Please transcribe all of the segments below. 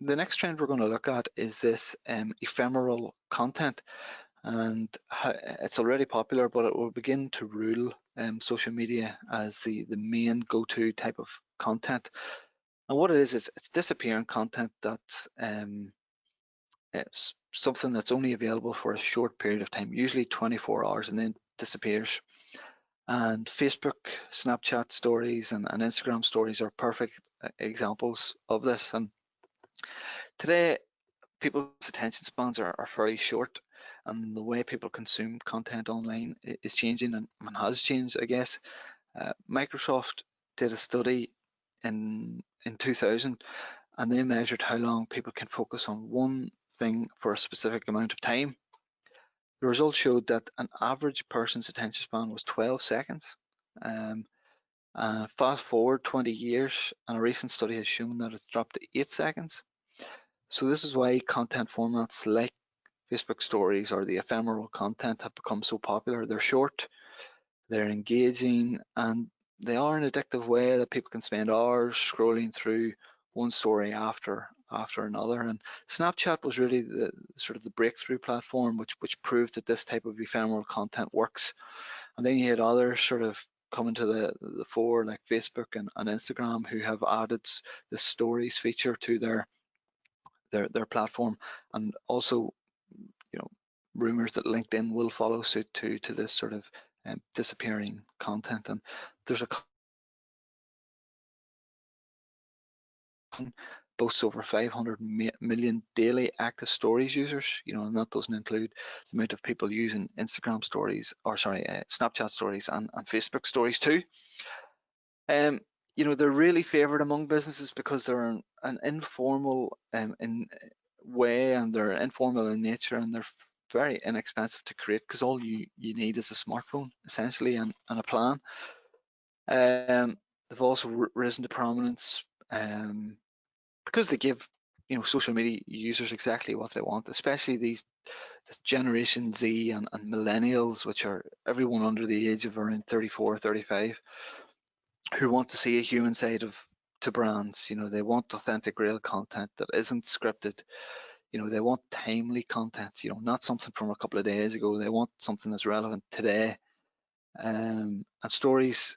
the next trend we're going to look at is this ephemeral content, and it's already popular, but it will begin to rule social media as the main go-to type of content. And what it is it's disappearing content that it's something that's only available for a short period of time, usually 24 hours, and then disappears. And Facebook, Snapchat stories, and Instagram stories are perfect examples of this. And today, people's attention spans are fairly short, and the way people consume content online is changing and has changed, I guess. Microsoft did a study in 2000, and they measured how long people can focus on one thing for a specific amount of time. The results showed that an average person's attention span was 12 seconds. Um, Fast forward 20 years, and a recent study has shown that it's dropped to 8 seconds. So this is why content formats like Facebook stories or the ephemeral content have become so popular. They're short, they're engaging, and they are an addictive way that people can spend hours scrolling through one story after another. And Snapchat was really the sort of the breakthrough platform which proved that this type of ephemeral content works. And then you had others sort of coming to the fore, like Facebook and Instagram, who have added the stories feature to their platform. And also, you know, rumors that LinkedIn will follow suit to this sort of disappearing content. And there's a boasts over 500 million daily active stories users, and that doesn't include the amount of people using Instagram stories, or sorry, Snapchat stories and Facebook stories too. They're really favored among businesses because they're an informal in way, and they're informal in nature, and they're very inexpensive to create because all you need is a smartphone essentially and a plan. They've also risen to prominence because they give social media users exactly what they want, especially this Generation Z and millennials, which are everyone under the age of around 34, 35, who want to see a human side to brands. They want authentic, real content that isn't scripted. They want timely content. Not something from a couple of days ago. They want something that's relevant today. And stories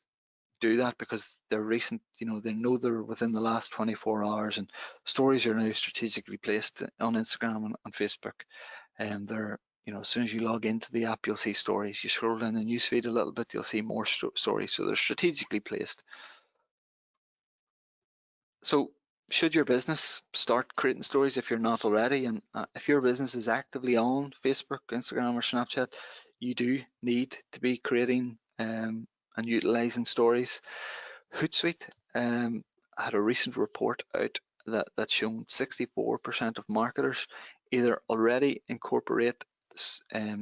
do that because they're recent. They know they're within the last 24 hours, and stories are now strategically placed on Instagram and Facebook. And they're, as soon as you log into the app, you'll see stories. You scroll down the newsfeed a little bit, you'll see more stories. So they're strategically placed. So should your business start creating stories if you're not already? And if your business is actively on Facebook, Instagram, or Snapchat, you do need to be creating and utilizing stories. Hootsuite had a recent report out that shown 64% of marketers either already incorporate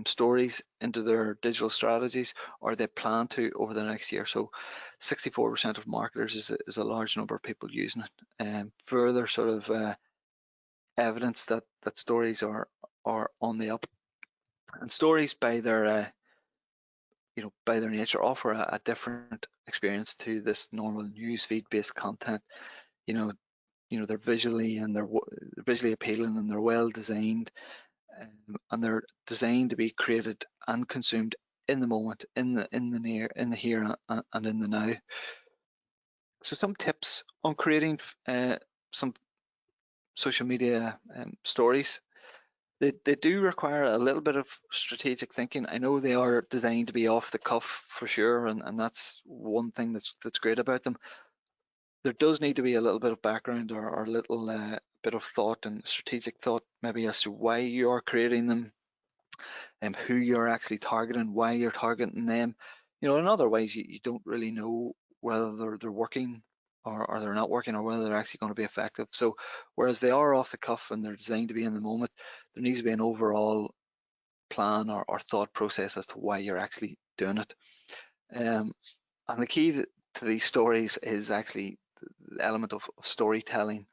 stories into their digital strategies, or they plan to over the next year. So 64% of marketers is a large number of people using it. Further sort of evidence that stories are on the up. And stories by their by their nature offer a different experience to this normal newsfeed based content. You know, they're visually appealing, and they're well designed, and they're designed to be created and consumed in the moment, in the here and in the now. So some tips on creating some social media stories. They do require a little bit of strategic thinking. I know they are designed to be off the cuff for sure, and that's one thing that's great about them. There does need to be a little bit of background, or a little bit of thought and strategic thought, maybe as to why you are creating them, and who you're actually targeting, why you're targeting them. In other ways, you don't really know whether they're working or they're not working, or whether they're actually going to be effective. So whereas they are off the cuff and they're designed to be in the moment, there needs to be an overall plan or thought process as to why you're actually doing it. And the key to these stories is actually the element of storytelling.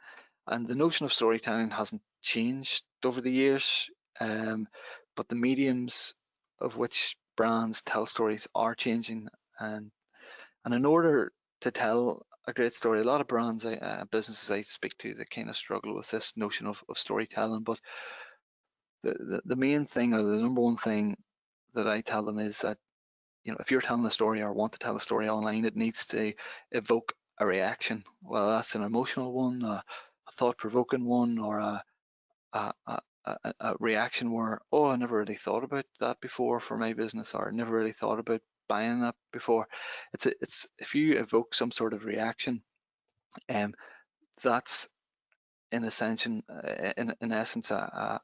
And the notion of storytelling hasn't changed over the years, but the mediums of which brands tell stories are changing. And in order to tell a great story. A lot of brands, businesses I speak to, they kind of struggle with this notion of storytelling. But the main thing, or the number one thing that I tell them is that, if you're telling a story or want to tell a story online, it needs to evoke a reaction. Well, that's an emotional one, a thought-provoking one, or a reaction where, oh, I never really thought about that before for my business, or I never really thought about buying that before. It's if you evoke some sort of reaction, um, that's in essence, in essence, a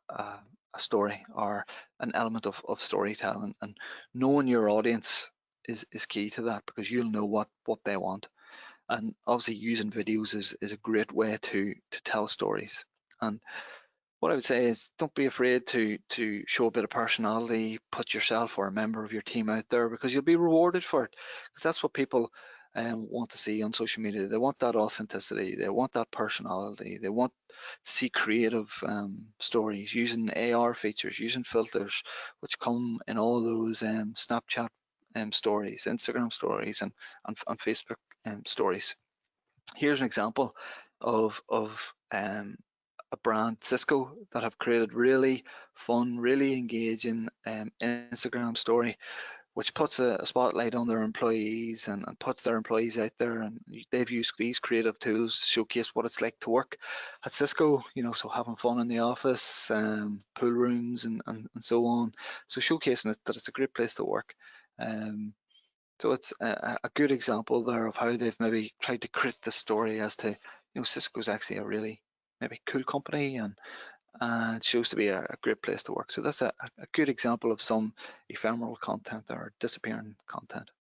story or an element of storytelling. And knowing your audience is key to that, because you'll know what they want. And obviously using videos is a great way to tell stories. And what I would say is, don't be afraid to show a bit of personality, put yourself or a member of your team out there, because you'll be rewarded for it. Because that's what people want to see on social media. They want that authenticity. They want that personality. They want to see creative stories using AR features, using filters, which come in all those Snapchat stories, Instagram stories, and Facebook stories. Here's an example of a brand, Cisco, that have created really fun, really engaging Instagram story, which puts a spotlight on their employees, and puts their employees out there. And they've used these creative tools to showcase what it's like to work at Cisco, so having fun in the office, pool rooms, and so on. So showcasing it, that it's a great place to work. Um, so it's a good example there of how they've maybe tried to create the story as to, Cisco's actually a really maybe cool company, and it shows to be a great place to work. So that's a good example of some ephemeral content or disappearing content.